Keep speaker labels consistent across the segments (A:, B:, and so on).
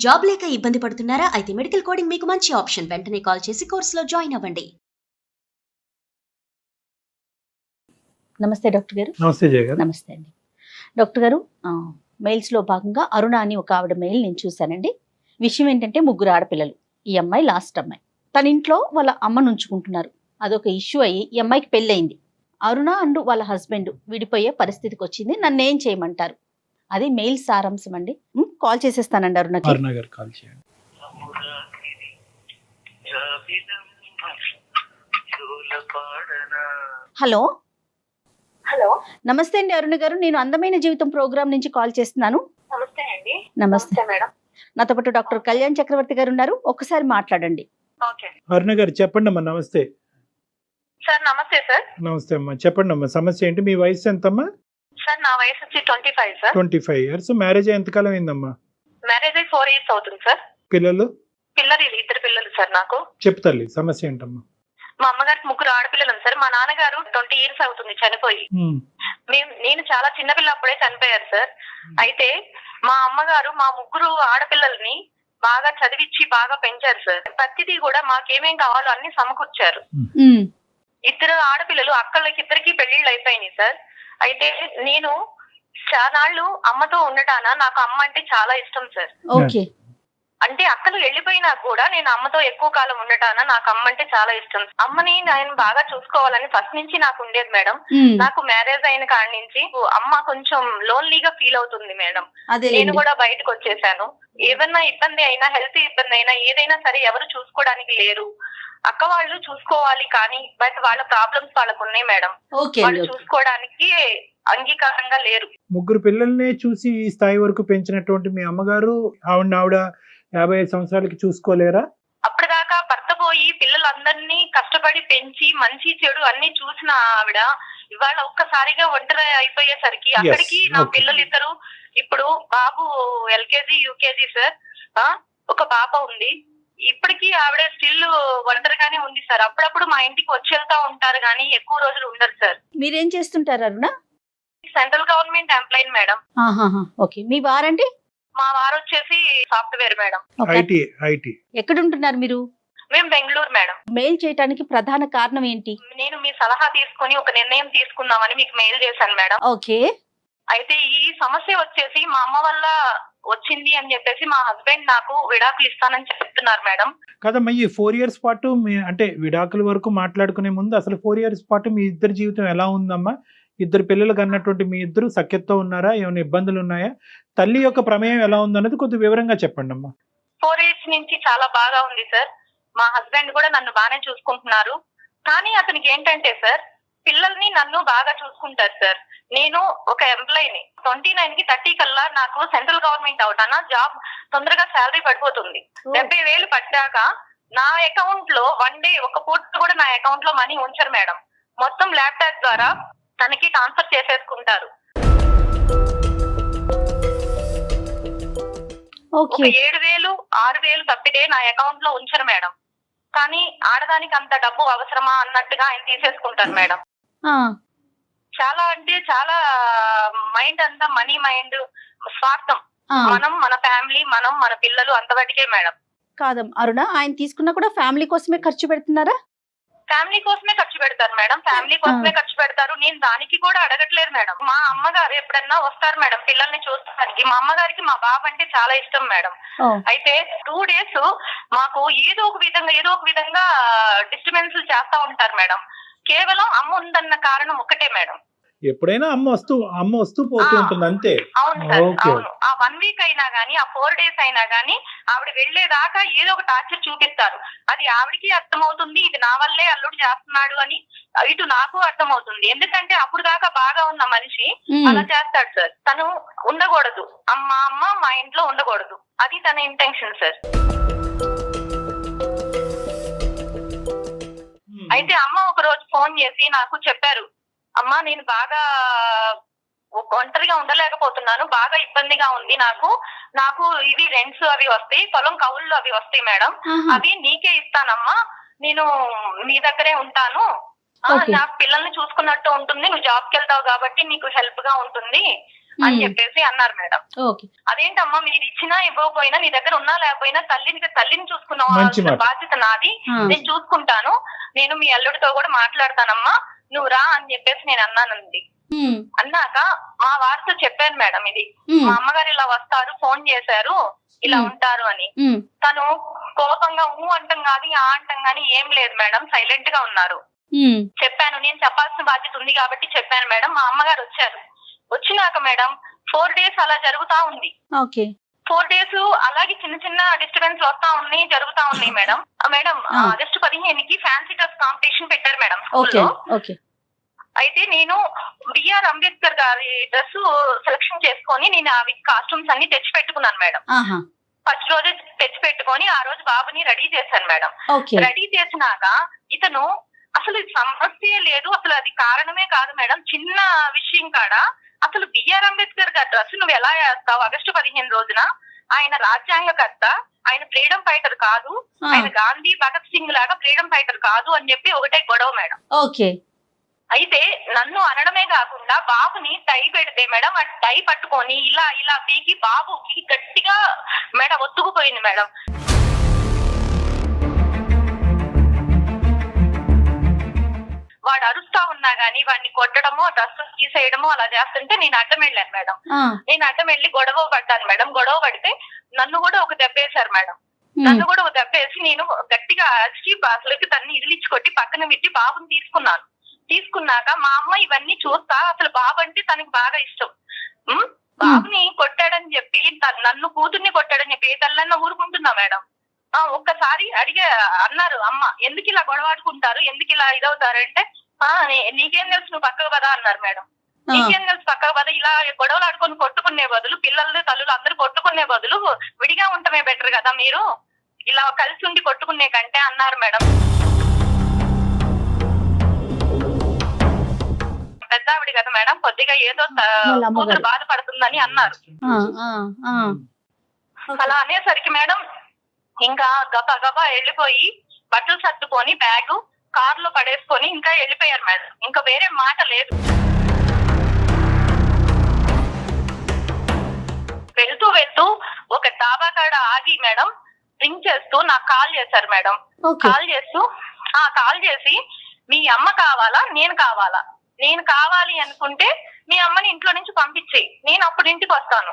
A: Job లేక ఇబ్బంది పడుతున్నారా? అయితే మెడికల్ కోడింగ్ మీకు మంచి ఆప్షన్. వెంటనే కాల్ చేసి కోర్సులో జాయిన్ అవ్వండి.
B: నమస్తే డాక్టర్ గారు.
C: నమస్తే జయ గారు.
B: నమస్తే అండి డాక్టర్ గారు. మెయిల్స్లో భాగంగా అరుణ అని ఒక ఆవిడ మెయిల్ నేను చూశానండి. విషయం ఏంటంటే ముగ్గురు ఆడపిల్లలు. ఈ అమ్మాయి లాస్ట్ అమ్మాయి. తన ఇంట్లో వాళ్ళ అమ్మను ఉంచుకుంటున్నారు. అదొక ఇష్యూ అయ్యి ఈ అమ్మాయికి పెళ్ళయింది. అరుణ అండ్ వాళ్ళ హస్బెండ్ విడిపోయే పరిస్థితికి వచ్చింది. నన్ను ఏం చేయమంటారు? అది మెయిల్ సారాంశం అండి. కాల్ చేసేస్తానండి అరుణకి.
C: అరుణ గారు కాల్ చేయండి.
B: హలో
D: హలో,
B: నమస్తే అండి అరుణ గారు. నేను అందమైన జీవితం ప్రోగ్రామ్ నుంచి కాల్ చేస్తున్నాను.
D: నమస్తే అండి.
B: నమస్తే
D: మేడం.
B: నాతో పాటు డాక్టర్ కళ్యాణ్ చక్రవర్తి గారు ఉన్నారు. ఒక్కసారి మాట్లాడండి.
D: ఓకే
C: అరుణ గారు చెప్పండి అమ్మా. నమస్తే.
D: సార్. నమస్తే సార్.
C: నమస్తే అమ్మా, చెప్పండి అమ్మా. సమస్య ఏంటి? మీ వయసు ఎంతమ్మా?
D: సార్ నా వయసు వచ్చి 25 సార్.
C: 25 years. మ్యారేజ్ ఎంతకాలం అయిందమ్మా?
D: మ్యారేజ్ అయ్యి 4 years అవుతుంది సార్.
C: పిల్లలు?
D: ఇద్దరు పిల్లలు సార్ నాకు.
C: చెప్పు తల్లి, సమస్య ఏంటమ్మా?
D: మా అమ్మగారికి ముగ్గురు ఆడపిల్లలు సార్. మా నాన్నగారు 20 years అవుతుంది చనిపోయి. నేను చాలా చిన్నపిల్ల అప్పుడే చనిపోయారు సార్. అయితే మా అమ్మగారు మా ముగ్గురు ఆడపిల్లల్ని బాగా చదివించి బాగా పెంచారు సార్. ప్రతిదీ కూడా మాకేమేం కావాలో అన్ని సమకూర్చారు. ఇద్దరు ఆడపిల్లలు అక్కలకి ఇద్దరికి పెళ్లిళ్ళు అయిపోయినాయి సార్. అయితే నేను చాలాళ్ళు అమ్మతో ఉండటాన నాకు అమ్మ అంటే చాలా ఇష్టం సార్.
B: ఓకే.
D: అంటే అక్కలు వెళ్ళిపోయినా కూడా నేను అమ్మతో ఎక్కువ కాలం ఉండటాన నాకు అమ్మ అంటే చాలా ఇష్టం. అమ్మని నేను బాగా చూసుకోవాలని ఫస్ట్ నుంచి నాకు ఉండేది మేడం. నాకు మ్యారేజ్ అయిన కాడి నుంచి అమ్మ కొంచెం లోన్లీగా ఫీల్ అవుతుంది మేడం. నేను కూడా బయటకు వచ్చేసాను. ఏదన్నా ఇబ్బంది అయినా, హెల్త్ ఇబ్బంది అయినా, ఏదైనా సరే ఎవరు చూసుకోవడానికి లేరు. అక్క వాళ్ళు చూసుకోవాలి కానీ బట్ వాళ్ళ ప్రాబ్లమ్స్ వాళ్ళకు ఉన్నాయి మేడం. వాళ్ళు చూసుకోవడానికి అంగీకారంగా లేరు.
C: ముగ్గురు పిల్లల్ని చూసి ఈ స్థాయి వరకు పెంచినటువంటి మీ అమ్మగారు ఆవిడ 55 సంవత్సరాలకి చూసుకోలేరా?
D: అప్పటిదాకా భర్త పోయి పిల్లలందరినీ కష్టపడి పెంచి మంచి చెడు అన్ని చూసిన ఆవిడ ఇవాళ ఒక్కసారిగా ఒంటరి అయిపోయేసరికి అక్కడికి నా పిల్లలు ఇద్దరు, ఇప్పుడు బాబు LKG UKG సార్. ఒక పాప ఉంది. ఇప్పటికీ ఆవిడ స్టిల్ ఒంటరిగానే ఉంది సార్. అప్పుడప్పుడు మా ఇంటికి వచ్చి వెళ్తా ఉంటారు కానీ ఎక్కువ రోజులు ఉండరు సార్.
B: మీరేం చేస్తుంటారు Aruna?
D: Central government employee madam.
B: Okay. మీ వారండి?
D: మా వారు వచ్చేసి సాఫ్ట్వేర్ మేడం.
C: ఐటీ.
B: ఎక్కడ ఉంటున్నారు మీరు?
D: మేము బెంగళూరు మేడం.
B: మెయిల్ చేయడానికి ప్రధాన కారణం ఏంటి?
D: నేను మీ సలహా తీసుకుని ఒక నిర్ణయం తీసుకుందామని మీకు మెయిల్ చేశాను మేడం.
B: ఓకే.
D: అయితే ఈ సమస్య వచ్చేసి మా అమ్మ వల్ల వచ్చింది అని చెప్పేసి మా హస్బెండ్ నాకు విడాకులు ఇస్తానని చెప్తున్నారు మేడం.
C: కదమ్మా, ఈ 4 years పాటు అంటే విడాకుల వరకు మాట్లాడుకునే ముందు అసలు 4 years పాటు మీ ఇద్దరి జీవితం ఎలా ఉందమ్మా? ఇద్దరు పిల్లలు కన్నటువంటి మీ ఇద్దరు సఖ్యతతో ఉన్నారా? ఏమైనా ఇబ్బందులు ఉన్నాయా? తల్లి యొక్క ప్రమేయం ఎలా ఉందన్నది కొద్దిగా వివరంగా చెప్పండి అమ్మా.
D: 4 years నుంచి చాలా బాగా ఉంది సార్. మా హస్బెండ్ కూడా నన్ను బాగానే చూసుకుంటున్నారు. కానీ అతనికి ఏంటంటే సార్, పిల్లల్ని నన్ను బాగా చూసుకుంటారు సార్. నేను ఒక ఎంప్లాయీని. 29కి 30 కల్లా నాకు సెంట్రల్ గవర్నమెంట్ అవుతానా జాబ్ తొందరగా శాలరీ పడిపోతుంది. 70,000 పడ్డాక నా అకౌంట్ లో 1 day ఒక పూట కూడా నా అకౌంట్ లో మనీ ఉంచరు మేడం. మొత్తం ల్యాప్టాప్ ద్వారా తనకి ట్రాన్స్ఫర్ చేసేసుకుంటారు. ఒక 7,000 6,000 తప్పితే నా అకౌంట్ లో ఉంచరు మేడం. కానీ ఆడదానికి అంత డబ్బు అవసరమా అన్నట్టుగా ఆయన తీసేసుకుంటారు మేడం. చాలా అంటే చాలా మైండ్ అంతా మనీ మైండ్, స్వార్థం. మనం మన ఫ్యామిలీ, మనం మన పిల్లలు అంతవరకే మేడం.
B: కాదమ్మా అరుణ, ఆయన తీసుకున్నా కూడా ఫ్యామిలీ కోసమే ఖర్చు పెడుతున్నారా?
D: ఫ్యామిలీ కోసమే ఖర్చు పెడతారు మేడం. ఫ్యామిలీ కోసమే ఖర్చు పెడతారు. నేను దానికి కూడా అడగట్లేదు మేడం. మా అమ్మగారు ఎప్పుడన్నా వస్తారు మేడం పిల్లల్ని చూస్తానికి. మా అమ్మగారికి మా బాబు అంటే చాలా ఇష్టం మేడం. అయితే 2 days మాకు ఏదో ఒక విధంగా డిస్టర్బెన్స్ చేస్తా ఉంటారు మేడం. కేవలం అమ్మ ఉందన్న కారణం ఒకటే మేడం.
C: ఎప్పుడైనా అమ్మ వస్తూ పోతూ ఉంటుంది అంతే.
D: అవును సార్, అవును. ఆ 1 week అయినా గానీ, ఆ 4 days అయినా గానీ ఆవిడ వెళ్లేదాకా ఏదో ఒక టార్చర్ చూపిస్తారు. అది ఆవిడకి అర్థమవుతుంది, ఇది నా వల్లే అల్లుడు చేస్తున్నాడు అని. ఇటు నాకు అర్థమవుతుంది. ఎందుకంటే అప్పుడు దాకా బాగా ఉన్న మనిషి అలా చేస్తాడు సార్. తను ఉండకూడదు, అమ్మ మా ఇంట్లో ఉండకూడదు, అది తన ఇంటెన్షన్ సార్. అయితే అమ్మ ఒక రోజు ఫోన్ చేసి నాకు చెప్పారు, అమ్మా నేను బాగా ఒంటరిగా ఉండలేకపోతున్నాను, బాగా ఇబ్బందిగా ఉంది నాకు ఇవి రెంట్స్ అవి వస్తాయి, పొలం కౌళ్ళు అవి వస్తాయి మేడం, అవి నీకే ఇస్తానమ్మా, నేను మీ దగ్గరే ఉంటాను, నాకు పిల్లల్ని చూసుకున్నట్టు ఉంటుంది, నువ్వు జాబ్కి వెళ్తావు కాబట్టి నీకు హెల్ప్ గా ఉంటుంది అని చెప్పేసి అన్నారు మేడం.
B: ఓకే.
D: అదేంటమ్మా మీరు ఇచ్చినా ఇవ్వకపోయినా నీ దగ్గర ఉన్నా లేకపోయినా తల్లిని
C: మంచి
D: చూసుకున్న
C: మాట.
D: బాధ్యత నాది, నేను చూసుకుంటాను, నేను మీ అల్లుడితో కూడా మాట్లాడతానమ్మా, నువ్వు రా అని చెప్పేసి నేను అన్నానండి. అన్నాక మా వారితో చెప్పాను మేడం, ఇది మా అమ్మగారు ఇలా వస్తారు, ఫోన్ చేశారు, ఇలా ఉంటారు అని. తను కోపంగా అంటం కాదు ఆ అంటం గాని ఏం లేదు మేడం, సైలెంట్ గా ఉన్నారు. చెప్పాను, నేను చెప్పాల్సిన బాధ్యత ఉంది కాబట్టి చెప్పాను మేడం. మా అమ్మగారు వచ్చారు. వచ్చినాక మేడం 4 days అలా జరుగుతా ఉంది. 4 days అలాగే చిన్న చిన్న డిస్టర్బెన్స్ వస్తా ఉన్నాయి, జరుగుతా ఉన్నాయి మేడం. మేడం ఆగస్టు 15కి ఫ్యాన్సీ డ్రెస్ కాంపిటీషన్ పెట్టారు మేడం స్కూల్లో. అయితే నేను బిఆర్ అంబేద్కర్ గారి డ్రెస్ సెలక్షన్ చేసుకొని నేను అవి కాస్ట్యూమ్స్ అన్ని తెచ్చి పెట్టుకున్నాను మేడం. ఫస్ట్ రోజు తెచ్చి పెట్టుకొని ఆ రోజు బాబుని రెడీ చేశాను మేడం. రెడీ చేసినాక ఇతను అసలు సమస్య లేదు, అసలు అది కారణమే కాదు మేడం, చిన్న విషయం కాడ అసలు బిఆర్ అంబేద్కర్ గారి డ్రెస్ నువ్వు ఎలా వేస్తావు ఆగస్టు 15 రోజున? ఆయన రాజ్యాంగకర్త, ఆయన ఫ్రీడమ్ ఫైటర్ కాదు, ఆయన గాంధీ భగత్ సింగ్ లాగా ఫ్రీడమ్ ఫైటర్ కాదు అని చెప్పి ఒకటే గొడవ మేడం. అయితే నన్ను అనడమే కాకుండా బాబుని టై పెడితే మేడం ఆ టై పట్టుకొని ఇలా ఇలా పీకి బాబుకి గట్టిగా మేడం ఒత్తుకుపోయింది మేడం. వాడు అరుస్తా ఉన్నా గానీ వాడిని కొట్టడము, డ్రెస్ తీసేయడము అలా చేస్తుంటే నేను అడ్డం వెళ్ళాను మేడం. నేను అడ్డం వెళ్ళి గొడవ పడ్డాను మేడం. గొడవ పడితే నన్ను కూడా ఒక దెబ్బ వేశారు మేడం. నన్ను కూడా ఒక దెబ్బ వేసి నేను గట్టిగా అరిచి అసలుకి తన్ని ఇదిలిచ్చి కొట్టి పక్కన పెట్టి బాబుని తీసుకున్నాను. తీసుకున్నాక మా అమ్మ ఇవన్నీ చూస్తా, అసలు బాబు అంటే తనకి బాగా ఇష్టం. బాబుని కొట్టాడని చెప్పి నన్ను కూతుర్ని కొట్టాడని చెప్పి ఏ తల్లన్నా ఊరుకుంటున్నా మేడం. ఒక్కసారి అన్నారు అమ్మ, ఎందుకు ఇలా గొడవాడుకుంటారు, ఎందుకు ఇలా ఇదవుతారంటే నీకేం తెలుసు నువ్వు పక్కకు పదా అన్నారు మేడం. నీకేం తెలుసు పక్కకు పద, ఇలా గొడవలు ఆడుకొని కొట్టుకునే బదులు, పిల్లలు తల్లులు అందరూ కొట్టుకునే బదులు విడిగా ఉండటమే బెటర్ కదా, మీరు ఇలా కలిసి ఉండి కొట్టుకునే కంటే అన్నారు మేడం. పెద్దావిడి కదా మేడం, కొద్దిగా ఏదో కూతురు బాధపడుతుందని అన్నారు. అలా అనేసరికి మేడం ఇంకా గబా వెళ్ళిపోయి బట్టలు సర్దుకొని బ్యాగ్ కారులో పడేసుకొని ఇంకా వెళ్ళిపోయారు మేడం. ఇంకా వేరే మాట లేదు. వెళ్తూ వెళ్తూ ఒక డాబా కాడ ఆగి మేడం రింగ్ చేస్తూ నాకు కాల్ చేశారు మేడం. కాల్ చేసి మీ అమ్మ కావాలా నేను కావాలా, నేను కావాలి అనుకుంటే మీ అమ్మని ఇంట్లో నుంచి పంపించేయి, నేను అప్పుడు ఇంటికి వస్తాను,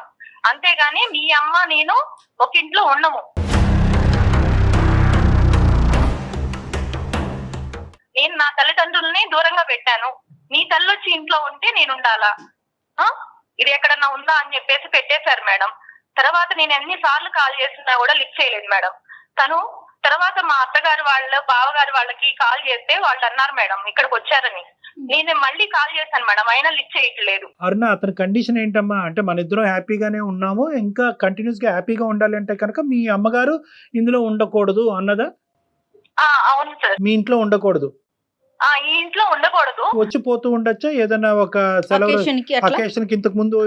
D: అంతేగాని మీ అమ్మ నేను ఒక ఇంట్లో ఉండము. నేను నా తల్లిదండ్రుల్ని దూరంగా పెట్టాను, నీ తల్లి వచ్చి ఇంట్లో ఉంటే నేను ఉండాలా, ఇది ఎక్కడన్నా ఉందా అని చెప్పేసి పెట్టేశారు మేడం. తర్వాత నేను ఎన్నిసార్లు కాల్ చేసినా కూడా లిఫ్ట్ చేయలేదు మేడం. తర్వాత మా అత్తగారు బావగారు వాళ్ళకి కాల్ చేస్తే వాళ్ళు అన్నారు మేడం ఇక్కడికి వచ్చారని. నేను మళ్ళీ కాల్ చేశాను మేడం, అయినా లిఫ్ట్ చేయట్లేదు.
C: అరుణ, అతని కండిషన్ ఏంటమ్మా అంటే మన ఇద్దరం హ్యాపీగానే ఉన్నాము, ఇంకా కంటిన్యూస్ గా హ్యాపీగా ఉండాలి అంటే కనుక మీ అమ్మగారు ఇందులో ఉండకూడదు అన్నదా?
D: అవును సార్,
C: మీ ఇంట్లో ఉండకూడదు,
D: ఈ ఇంట్లో ఉండకూడదు,
C: వచ్చి పోతూ ఉండొచ్చా ఏదైనా ఒక సెలవు అకేషన్ కి ఇంతకు ముందు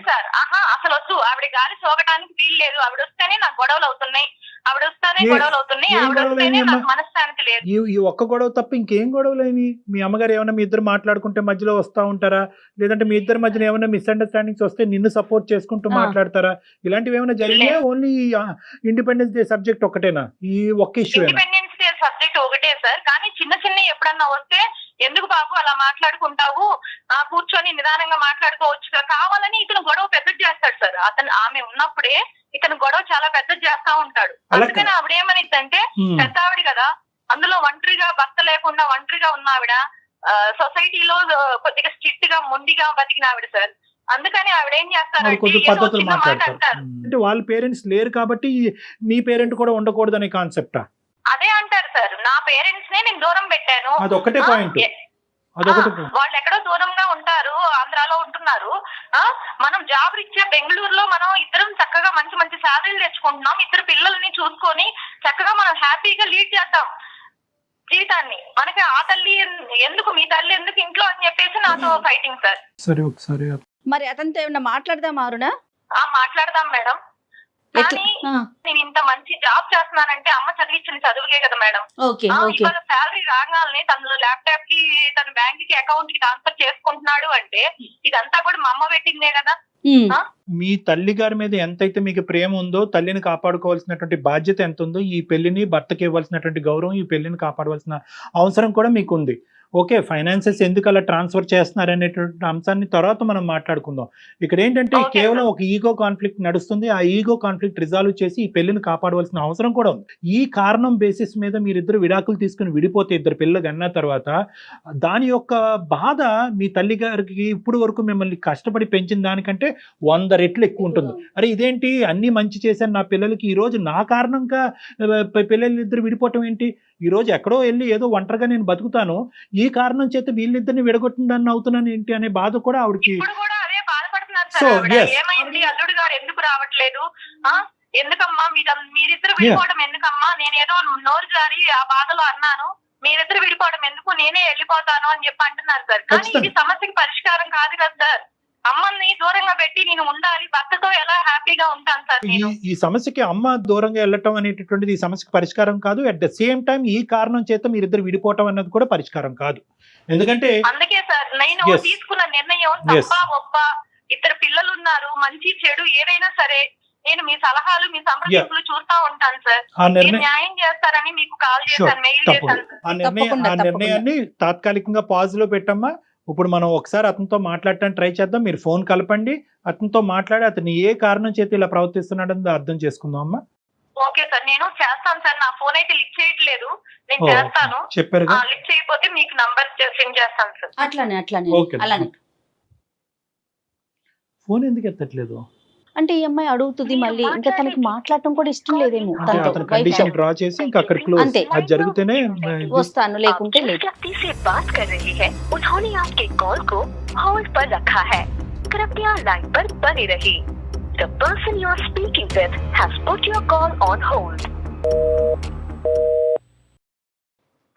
D: సార్? అసలు వద్దు, ఆవిడ గాలి సోకడానికి వీలు లేదు, ఆవిడ వస్తేనే నాకు గొడవలు అవుతున్నాయి, ఆవిడ వస్తేనే నాకు మనశ్శాంతి లేదు.
C: ఈ ఒక్క గొడవ తప్ప ఇంకేం గొడవలేని? మీ అమ్మగారు ఏమైనా మీ ఇద్దరు మాట్లాడుకుంటే మధ్యలో వస్తా ఉంటారా, లేదంటే మీ ఇద్దరి మధ్యన ఏమైనా మిస్అండర్స్టాండింగ్స్ వస్తే నిన్ను సపోర్ట్ చేసుకుంటూ మాట్లాడతారా? ఇలాంటివి ఏమైనా జరిగినా ఓన్లీ ఇండిపెండెన్స్ డే సబ్జెక్ట్ ఒకటేనా? ఈ ఒక్క ఇష్యూ
D: ఇండిపెండెన్స్ డే సబ్జెక్ట్ ఒకటే సార్, కానీ చిన్న ఎప్పుడన్నా వస్తే ఎందుకు బాబు అలా మాట్లాడుకుంటావు, కూర్చొని నిదానంగా మాట్లాడుకోవచ్చు, కావాలని ఇతను గొడవ పెద్దది చేస్తాడు సార్. ఆమె ఉన్నప్పుడే ఇతను గొడవ చాలా పెద్దది చేస్తా ఉంటాడు. అందుకని ఆవిడ ఏమనిద్దంటే పెద్ద ఆవిడ కదా, అందులో ఒంటరిగా భర్త లేకుండా ఒంటరిగా ఉన్న ఆవిడ, సొసైటీలో కొద్దిగా స్ట్రిక్ట్ గా మొండిగా బతికిన ఆవిడ సార్. అందుకని ఆవిడ ఏం చేస్తారు
C: అంటే వాళ్ళ పేరెంట్స్ లేరు కాబట్టి మీ పేరెంట్ కూడా ఉండకూడదు అనే కాన్సెప్టా?
D: అదే అంటారు సార్, నా పేరెంట్స్ నే నేను దూరం పెట్టాను,
C: అదొకటే పాయింట్.
D: వాళ్ళు ఎక్కడో దూరంగా ఉంటారు, ఆంధ్రాలో ఉంటున్నారు, మనం జాబ్ రీత్యా బెంగళూరులో మనం ఇద్దరం చక్కగా మంచి మంచి శాలరీలు తెచ్చుకుంటున్నాం, ఇద్దరు పిల్లల్ని చూసుకొని చక్కగా మనం హ్యాపీగా లీడ్ చేద్దాం జీవితాన్ని. మనకి ఆ తల్లి ఎందుకు, మీ తల్లి ఎందుకు ఇంట్లో అని చెప్పేసి నాతో ఫైటింగ్ సార్.
C: సరే ఒకసారి
B: మరి అతనితో ఏమన్నా మాట్లాడదాం అరుణ?
D: మాట్లాడదాం మేడం.
B: ఎట్లా?
D: కానీ నేను ఇంత మంచి జాబ్ చేస్తున్నానంటే అమ్మ చదివించిన చదువులే కదా మేడం.
B: ఓకే ఓకే
D: ఇవాళ శాలరీ రాగానే తను ల్యాప్టాప్ కి తన బ్యాంక్ కి అకౌంట్ కి ట్రాన్స్ఫర్ చేసుకుంటున్నాడు అంటే ఇదంతా కూడా మా అమ్మ పెట్టిందే కదా.
C: మీ తల్లి గారి మీద ఎంతైతే మీకు ప్రేమ ఉందో, తల్లిని కాపాడుకోవాల్సినటువంటి బాధ్యత ఎంత ఉందో, ఈ పెళ్లిని భర్తకి ఇవ్వాల్సినటువంటి గౌరవం, ఈ పెళ్లిని కాపాడవలసిన అవసరం కూడా మీకు ఉంది. ఓకే, ఫైనాన్సెస్ ఎందుకు అలా ట్రాన్స్ఫర్ చేస్తున్నారు అనేటువంటి అంశాన్ని తర్వాత మనం మాట్లాడుకుందాం. ఇక్కడ ఏంటంటే కేవలం ఒక ఈగో కాన్ఫ్లిక్ట్ నడుస్తుంది. ఆ ఈగో కాన్ఫ్లిక్ట్ రిజాల్వ్ చేసి ఈ పెళ్లిని కాపాడవలసిన అవసరం కూడా ఉంది. ఈ కారణం బేసిస్ మీద మీరిద్దరు విడాకులు తీసుకుని విడిపోతే, ఇద్దరు పిల్లలు అన్న తర్వాత దాని యొక్క బాధ మీ తల్లి గారికి ఇప్పుడు వరకు మిమ్మల్ని కష్టపడి పెంచిన దానికంటే 100 రెట్లు ఎక్కువ ఉంటుంది. అరే ఇదేంటి, అన్ని మంచి చేశాను నా పిల్లలకి, ఈ రోజు నా కారణంగా పిల్లలు ఇద్దరు విడిపోవటం ఏంటి, ఈ రోజు ఎక్కడో వెళ్ళి ఏదో ఒంటరిగా నేను బతుకుతాను, ఈ కారణం చేత వీళ్ళిద్దరిని విడగొట్టిందని అవుతున్నాను ఏంటి అనే బాధ కూడా ఆవిడకి.
D: ఏమైంది అల్లుడు గారు ఎందుకు రావట్లేదు, ఎందుకమ్మా మీరిద్దరు విడిపోవడం ఎందుకమ్మా, నేనేదో నోరు జారి ఆ బాధలో అన్నాను, మీరిద్దరు విడిపోవడం ఎందుకు, నేనే వెళ్ళిపోతాను అని చెప్పి అంటున్నారు సార్. కానీ ఇది సమస్యకి పరిష్కారం కాదు కదా సార్. అమ్మని దూరంగా పెట్టి నేను ఉండాలి, భర్తతో ఎలా హ్యాపీగా ఉంటాను సార్ నేను.
C: ఈ సమస్యకి అమ్మ దూరంగా వెళ్ళటం అనేటటువంటిది ఈ సమస్యకి పరిష్కారం కాదు. అట్ ద సేమ్ టైం ఈ కారణం చేత మీరిద్దరు విడిపోవటం అన్నది కూడా పరిష్కారం కాదు. ఎందుకంటే
D: అందుకే సార్ నేను తీసుకున్న నిర్ణయం తప్ప ఒప్ప, ఇద్దరు పిల్లలు ఉన్నారు, మంచి చెడు ఏదైనా సరే నేను మీ సలహాలు మీ సంప్రదింపులు చూస్తా ఉంటాను సార్. న్యాయం చేస్తారని మీకు కాల్ చేశాను, మెయిల్ చేశాను.
C: ఆ నిర్ణయాన్ని తాత్కాలికంగా పాజ్ లో పెట్టమ్మా. ఇప్పుడు మనం ఒకసారి అతనితో మాట్లాడటానికి ట్రై చేద్దాం. మీరు ఫోన్ కలపండి, అతనితో మాట్లాడి అతను ఏ కారణం చేతి ఇలా ప్రవర్తిస్తున్నాడని అర్థం చేసుకుందాం అమ్మా.
D: ఓకే సార్, నేను చేస్తాను సార్. నా ఫోన్ అయితే లిఫ్ట్ చేయట్లేదు, నేను చేస్తాను.
C: చెప్పారు
D: లిఫ్ట్ చేయకపోతే మీకు నంబర్ సెండ్ చేస్తాను సార్.
B: అలానే
C: ఫోన్ ఎందుకు ఎత్తట్లేదు
B: అంటే ఈ అమ్మాయి అడుగుతుంది మళ్ళీ, ఇంకా తనకి మాట్లాడటం కూడా ఇష్టం లేదేమో.
C: అతను కండిషన్ డ్రా చేసి ఇంకా అక్కడ క్లోజ్,
B: అంతే,
C: అది జరిగితేనే
B: వస్తాను లేకుంటే లేదు.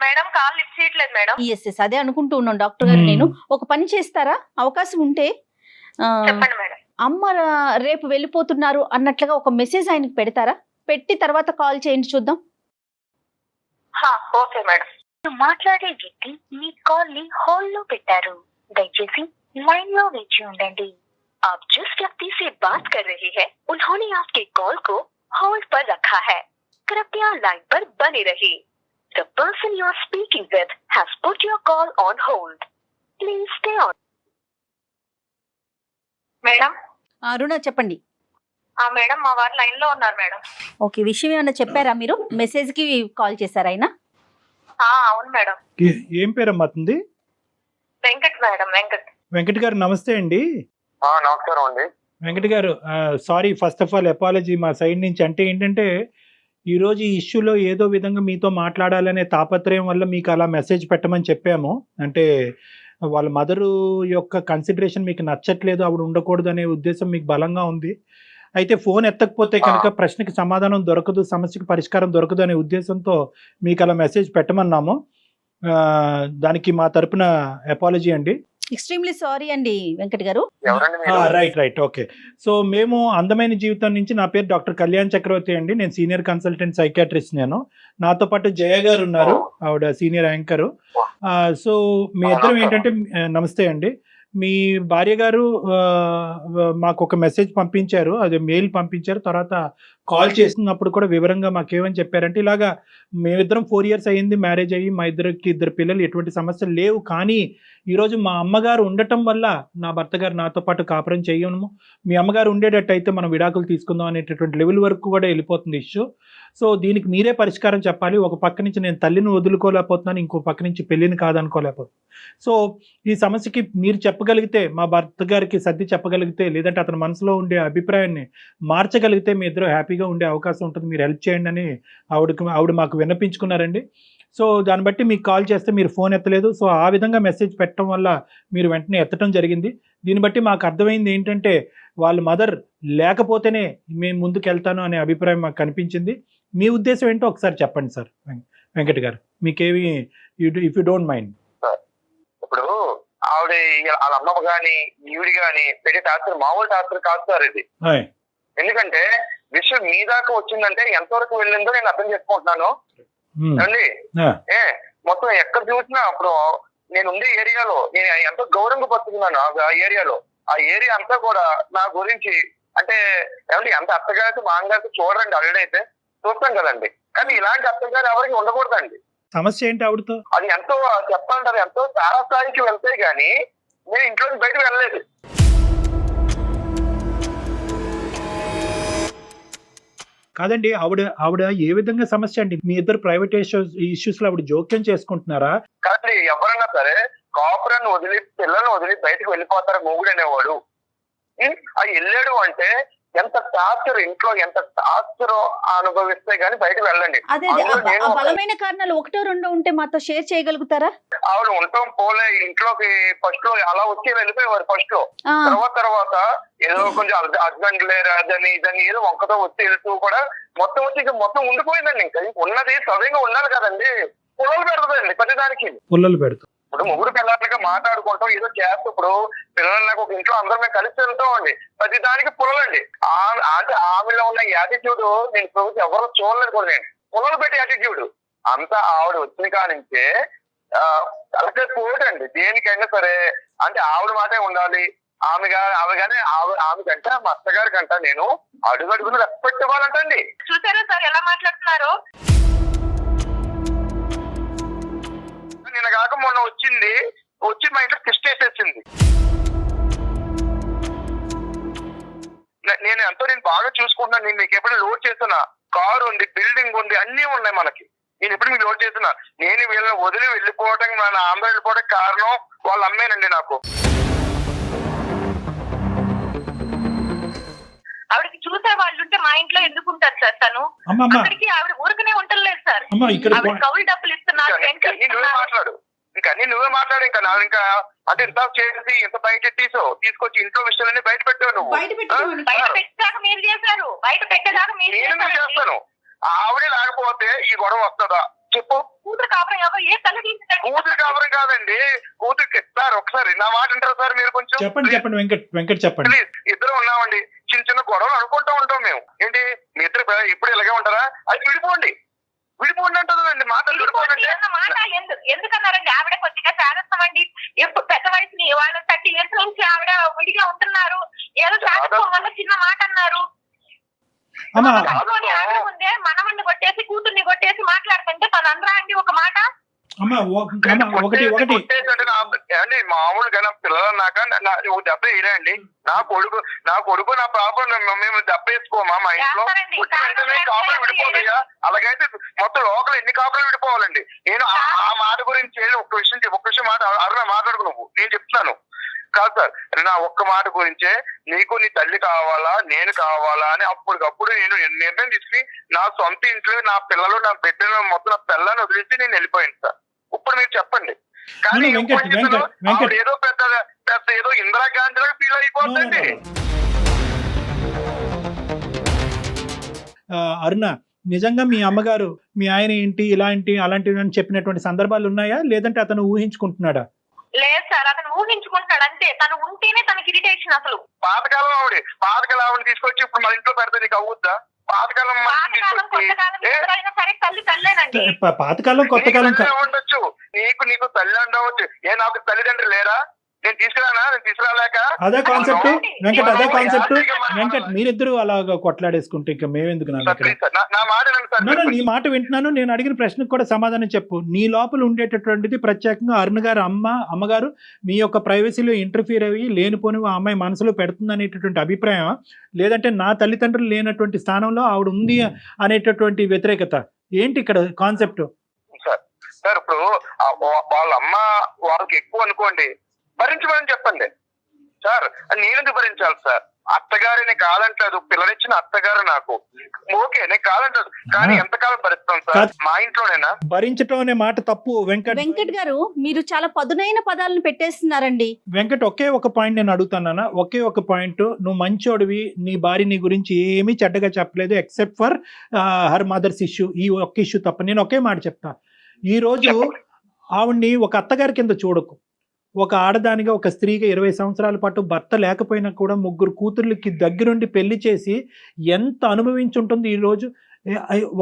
D: మేడం కాల్ లిఫ్ట్ చేయట్లేదు మేడం.
B: ఎస్ అదే అనుకుంటూ ఉన్నాను డాక్టర్ గారు. నేను ఒక పని చేస్తారా, అవకాశం ఉంటే
D: చెప్పండి మేడం.
B: అమ్మ రేపు వెళ్ళిపోతున్నారు అన్నట్లుగా ఒక మెసేజ్ ఆయనకి పెడతారా, పెట్టి తర్వాత కాల్ చేయండి చూద్దాం.
D: Okay madam. మాట్లాడే వ్యక్తి మీ కాల్ ని హోల్డ్ లో పెట్టారు, దయచేసి లైన్ లో వేచి ఉండండి. आप जिस व्यक्ति से बात कर रहे हैं उन्होंने आपके कॉल को होल्ड पर रखा है, कृपया लाइन पर बने रहिए. The person you are speaking with has put your call on hold. Please stay on. Madam
B: Aruna చెప్పండి.
D: మేడం మా వారు లైన్ లో ఉన్నారు మేడం.
B: ఓకే, విషయం ఏమన్నా చెప్పారా మీరు, మెసేజ్ కి కాల్ చేశారా ఆయన?
D: అవును మేడం.
C: ఏం పేరమ్మా అతనిది?
D: వెంకట్ మేడం.
C: వెంకట్ గారు నమస్తే అండి.
E: నమస్కారం అండి.
C: వెంకట్ గారు sorry, first of all apology మా సైడ్ నుంచి. అంటే ఏంటంటే ఈరోజు ఈ ఇష్యూలో ఏదో విధంగా మీతో మాట్లాడాలనే తాపత్రయం వల్ల మీకు అలా మెసేజ్ పెట్టమని చెప్పాము. అంటే వాళ్ళ మదరు యొక్క కన్సిడరేషన్ మీకు నచ్చట్లేదు, ఆవిడ ఉండకూడదు అనే ఉద్దేశం మీకు బలంగా ఉంది. అయితే ఫోన్ ఎత్తకపోతే కనుక ప్రశ్నకి సమాధానం దొరకదు, సమస్యకి పరిష్కారం దొరకదు అనే ఉద్దేశంతో మీకు అలా మెసేజ్ పెట్టమన్నాము. దానికి మా తరపున అపాలజీ అండి.
B: ఎక్స్ట్రీమ్లీ సారీ అండి వెంకట్ గారు.
C: Right okay. సో మేము అందమైన జీవితం నుంచి, నా పేరు డాక్టర్ కళ్యాణ్ చక్రవర్తి అండి, నేను సీనియర్ కన్సల్టెంట్ సైకాట్రిస్ట్. నేను నాతో పాటు జయ గారు ఉన్నారు, ఆవిడ సీనియర్ యాంకరు. సో మీ ఇద్దరం ఏంటంటే, నమస్తే అండి, మీ భార్య గారు మాకు ఒక మెసేజ్ పంపించారు, అదే మెయిల్ పంపించారు. తర్వాత కాల్ చేసినప్పుడు కూడా వివరంగా మాకేమని చెప్పారంటే, ఇలాగా మేమిద్దరం 4 years అయ్యింది మ్యారేజ్ అయ్యి, మా ఇద్దరు పిల్లలు, ఎటువంటి సమస్యలు లేవు, కానీ ఈరోజు మా అమ్మగారు ఉండటం వల్ల నా భర్త గారు నాతో పాటు కాపురం చేయము, మీ అమ్మగారు ఉండేటట్టు అయితే మనం విడాకులు తీసుకుందాం అనేటటువంటి లెవెల్ వరకు కూడా వెళ్ళిపోతుంది ఇష్యూ. సో దీనికి మీరే పరిష్కారం చెప్పాలి. ఒక పక్క నుంచి నేను తల్లిని వదులుకోలేకపోతున్నాను, ఇంకో పక్క నుంచి పెళ్లిని కాదనుకోలేకపోతున్నాను. సో ఈ సమస్యకి మీరు చెప్పగలిగితే, మా భర్త గారికి సర్ది చెప్పగలిగితే, లేదంటే అతని మనసులో ఉండే అభిప్రాయాన్ని మార్చగలిగితే మీ ఇద్దరు హ్యాపీగా ఉండే అవకాశం ఉంటుంది. మీరు హెల్ప్ చేయండి అని ఆవిడ మాకు విన్నపించుకున్నారండి. సో దాన్ని బట్టి మీకు కాల్ చేస్తే మీరు ఫోన్ ఎత్తలేదు. సో ఆ విధంగా మెసేజ్ పెట్టడం వల్ల మీరు వెంటనే ఎత్తడం జరిగింది. దీన్ని బట్టి మాకు అర్థమైంది ఏంటంటే, వాళ్ళ మదర్ లేకపోతేనే మేము ముందుకు వెళ్తాను అనే అభిప్రాయం మాకు కనిపించింది. మీ ఉద్దేశం ఏంటో ఒకసారి చెప్పండి సార్ వెంకట్ గారు, మీకేమి, ఇఫ్ యూ డోంట్ మైండ్.
E: ఇప్పుడు ఆవిడ వాళ్ళ అమ్మకు గాని ఈవిడి గాని పెట్టే టార్చర్ మామూలు టార్చర్ కాదు సార్ ఇది. ఎందుకంటే విషయం మీ దాకా వచ్చిందంటే ఎంతవరకు వెళ్ళిందో నేను అర్థం చేసుకుంటున్నాను
C: ఉమ్,
E: అండి.
C: ఆ,
E: మొత్తం ఎక్కడ చూసినా అప్పుడు నేను ఉండే ఏరియాలో నేను ఎంతో గౌరవంగా బతుకున్నాను ఆ ఏరియాలో. ఆ ఏరియా అంతా కూడా నా గురించి అంటే ఏమంటే ఎంత అత్తగారికి మామగారికి చూడండి ఆల్రెడీ అయితే చూస్తాం కదండి. కానీ ఇలాంటి అత్తగారు ఎవరికి ఉండకూడదండి.
C: సమస్య ఏంటి ఆవిడతో?
E: అది ఎంతో చెప్పాలంటారు ఎంతో తారాస్థాయికి వెళ్తే గానీ నేను ఇంట్లో నుంచి బయటకు వెళ్ళలేదు.
C: కాదండి, ఆవిడ ఏ విధంగా సమస్య అండి? మీ ఇద్దరు ప్రైవేట్ ఇష్యూస్ లో ఆవిడ జోక్యం చేసుకుంటున్నారా?
E: కానీ ఎవరన్నా సరే కాపురాన్ని వదిలి పిల్లల్ని వదిలి బయటకు వెళ్ళిపోతారు మొగుడు అనేవాడు. అది వెళ్ళాడు అంటే ఎంత టార్చర్, ఇంట్లో ఎంత టార్చర్ అనుభవిస్తే గానీ బయటకు వెళ్ళండి.
B: అదే ఆ బలమైన కారణాలు ఒకటో రెండో ఉంటే మాతో షేర్ చేయగలుగుతారా?
E: ఆవిడ ఉంటాం పోలే ఇంట్లోకి ఫస్ట్ లో అలా వచ్చి వెళ్ళిపోయేవారు ఫస్ట్ లో. తర్వాత ఏదో కొంచెం హస్బెండ్ లేరు అదని ఇదని ఏదో ఒక్కతో వచ్చి వెళ్తూ కూడా మొత్తం వచ్చి ఇంకా మొత్తం ఉండిపోయిందండి. ఇంకా ఉన్నది సవ్యంగా ఉండాలి కదండి. పుల్లలు పెడతాదండి ప్రతిదానికి.
C: పుల్లలు పెడతాం.
E: ఇప్పుడు ముగ్గురు పిల్లలకి మాట్లాడుకుంటాం ఏదో చేస్తూ ఇప్పుడు పిల్లలకు ఒక ఇంట్లో అందరం కలిసి వెళ్తాం అండి. ప్రతి దానికి పుల్లలండి. అంటే ఆమెలో ఉన్న యాటిట్యూడ్ నేను ఇప్పుడు ఎవరు చూడలేదు కూడా. నేను పుల్లలు పెట్టే యాటిట్యూడ్ అంతా ఆవిడ వచ్చిన కానించే తలకే పోటండి. దేనికైనా సరే అంటే ఆవిడ మాటే ఉండాలి. ఆమెకంటే మా అత్తగారి కంట నేను అడుగడుగును రెస్పెక్ట్ ఇవ్వాలంటండి.
D: చూసారా సార్ ఎలా మాట్లాడుతున్నారు?
E: నిన్న కాక మొన్న వచ్చి మా ఇంట్లో టెస్ట్ వేసేసింది. నేను బాగా చూసుకుంటున్నాను. నేను మీకు ఎప్పుడు లోడ్ చేస్తున్నా కారు ఉంది, బిల్డింగ్ ఉంది, అన్ని ఉన్నాయి మనకి. నేను ఎప్పుడు మీకు లోడ్ చేస్తున్నా. నేను వీళ్ళని వదిలి వెళ్ళిపోవడానికి మన ఆంధ్ర వెళ్ళిపోవడానికి కారణం వాళ్ళ అమ్మేనండి. నాకు
D: ఆవిడకి చూసే వాళ్ళు ఉంటే మా ఇంట్లో ఎందుకు ఉంటారు సార్? తను అక్కడికి ఆవిడ ఊరికనే ఉండలేదు సార్. కౌలు డబ్బులు ఇస్తున్నారు.
E: మాట్లాడు ఇంకా నువ్వే మాట్లాడు. ఇంకా నాకు ఇంకా అంటే ఇంత చేసి ఇంత బయట తీసుకొచ్చి ఇంట్లో విషయాలన్నీ బయట పెట్టావు నువ్వు.
D: బయట పెట్టాక మీరు చేశారు. బయట పెట్టేదాకా మీరు
E: చేస్తాను. ఆవిడే లేకపోతే ఈ గొడవ వస్తుందా చెప్పు?
D: కూతురు కాపురం ఏ తల్లి
E: కూతురు కాపురం కాదండి. కూతురికి సార్ ఒకసారి నా మాట అంటారు సార్ మీరు కొంచెం?
C: చెప్పండి వెంకట్ చెప్పండి.
E: ప్లీజ్. ఇద్దరు ఉన్నామండి, చిన్న గొడవలు అనుకుంటూ ఉంటాం మేము. ఏంటి మీ ఇద్దరు ఇప్పుడు ఇలాగే ఉంటారా? అది విడిపోండి అంటుందండి. మాట
D: ఎందుకన్నారండి? ఆవిడ కొద్దిగా శారస్తమండి. ఎప్పుడు పెద్ద వయసుని వాళ్ళు 30 years నుంచి ఆవిడ విడిగా ఉంటున్నారు. ఏదో శారస్తం వల్ల చిన్న మాట అన్నారు. ముందే మనవన్ని కొట్టేసి కూతుర్ని కొట్టేసి మాట్లాడుతుంటే తను అందరా అండి ఒక మాట.
E: మామూలుగా పిల్లలన్నాక దెబ్బ వేయరండి. నా కొడుకు నా పాప మేము దెబ్బ వేసుకోమా మా ఇంట్లో? వెంటనే కాపురం విడిపోతాయా? అలాగైతే మొత్తం లోకల్ ఎన్ని కాపురం విడిపోవాలండి? నేను ఆ మాట గురించి ఒక్క విషయం మాట్లాడుకు నువ్వు. నేను చెప్తున్నాను కాదు సార్, నా ఒక్క మాట గురించే నీకు నీ తల్లి కావాలా నేను కావాలా అని అప్పటికప్పుడు నేను నిర్ణయం తీసుకుని నా సొంత ఇంట్లో నా పిల్లలు నా బిడ్డలు మొత్తం నా పిల్లల్ని వదిలేసి నేను వెళ్ళిపోయాను సార్. ఇప్పుడు మీరు చెప్పండి. కానీ ఏదో పెద్ద ఏదో ఇందిరాగాంధీ లాగా ఫీల్ అయిపోతుందండి.
C: అరుణ, నిజంగా మీ అమ్మగారు మీ ఆయన ఏంటి ఇలాంటి అలాంటివి అని చెప్పినటువంటి సందర్భాలు ఉన్నాయా, లేదంటే అతను ఊహించుకుంటున్నాడా?
D: లేదు సార్, అతను ఊహించుకుంటున్నాడు అంతే. తను ఉంటేనే తనకి ఇరిటేషన్. అసలు
E: పాతకాలం ఆవిడ తీసుకొచ్చి ఇప్పుడు మన ఇంట్లో పెడితే నీకు అవుద్దా? పాతకాలం
C: పాతకాలం కొత్తకాలం
E: ఉండొచ్చు. నీకు తల్లి ఉండవచ్చు. నాకు తల్లిదండ్రులు లేరా? నేను తీసుకురాలేక
C: అదే కాన్సెప్ట్ వెంకట్ మీరిద్దరు అలాగా కొట్లాడేసుకుంటే ఇంకా మేమెందుకు? నీ మాట వింటున్నాను. నేను అడిగిన ప్రశ్నకు కూడా సమాధానం చెప్పు. నీ లోపల ఉండేటటువంటిది ప్రత్యేకంగా అరుణ్ గారు అమ్మగారు మీ యొక్క ప్రైవసీలో ఇంటర్ఫీర్ అయ్యి లేనిపోని ఆ అమ్మాయి మనసులో పెడుతుంది అనేటటువంటి అభిప్రాయం, లేదంటే నా తల్లిదండ్రులు లేనటువంటి స్థానంలో ఆవిడ ఉంది అనేటటువంటి వ్యతిరేకత ఏంటి ఇక్కడ కాన్సెప్ట్?
E: సార్ ఇప్పుడు వాళ్ళ అమ్మ వాళ్ళకి ఎక్కువ అనుకోండి, భరించమని చెప్పండి సార్. నేనెందుకు భరించాలి సార్? అత్తగారిని కాదంటలేదు, పిల్లనిచ్చిన అత్తగారు నాకు ఓకే, నేను కాదంటలేదు. కానీ ఎంతకాలం భరిస్తాం సార్? మా ఇంట్లోనేనా
C: భరించటం అనే మాట తప్పు.
B: వెంకట్ గారు మీరు చాలా పదునైన పదాలను పెట్టేస్తున్నారండి.
C: వెంకట్, ఒకే ఒక పాయింట్ నేను అడుగుతానా? ఒకే ఒక పాయింట్. నువ్వు మంచోడివి, నీ భార్య నీ గురించి ఏమీ చెడ్డగా చెప్పలేదు except for her mothers issue. ఈ ఒక్క ఇష్యూ తప్ప. నేను ఒకే మాట చెప్తా. ఈ రోజు ఆవిడ్ని ఒక అత్తగారి కింద చూడకు. ఒక ఆడదానిగా, ఒక స్త్రీగా 20 సంవత్సరాల పాటు భర్త లేకపోయినా కూడా 3 కూతుర్లకి దగ్గరుండి పెళ్లి చేసి ఎంత అనుభవించి ఉంటుంది ఈరోజు.